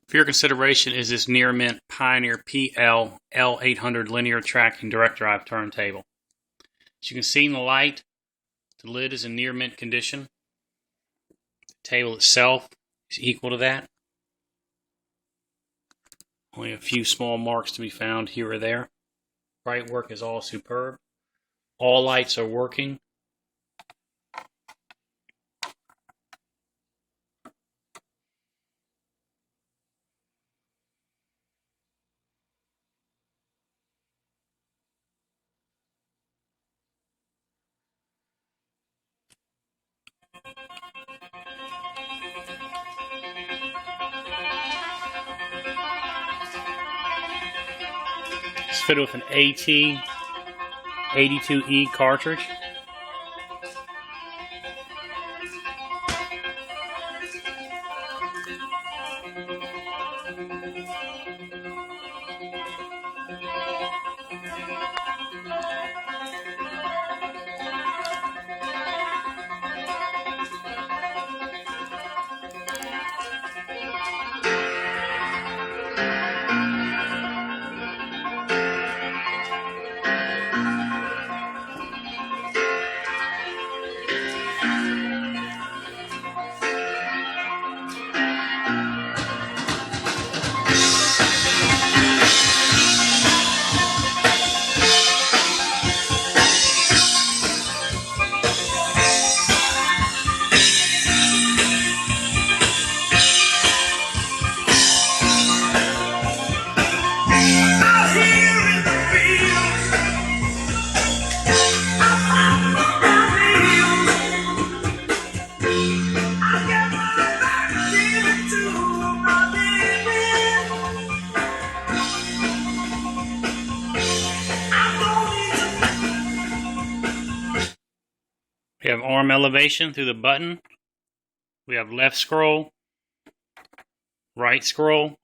For your consideration is this Near Mint Pioneer PL L800 linear tracking direct drive turntable. As you can see in the light, the lid is in near mint condition. The table itself is equal to that. Only a few small marks to be found here or there. Bright work is all superb. All lights are working. It's fitted with an AT82E cartridge. We have arm elevation through the button. We have left scroll, right scroll,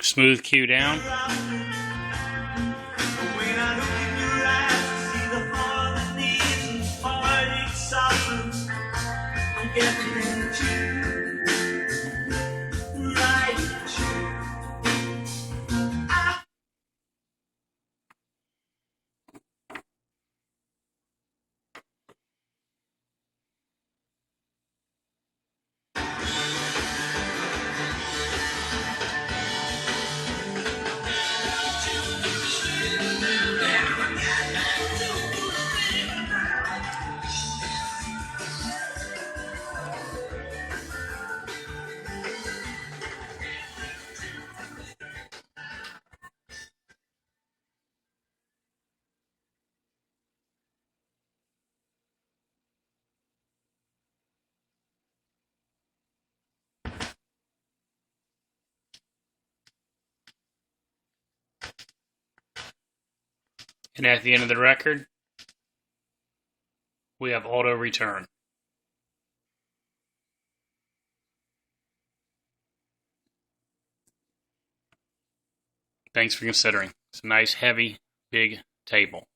smooth cue down. And at the end of the record, we have auto return. Thanks for considering. It's a nice, heavy, big table.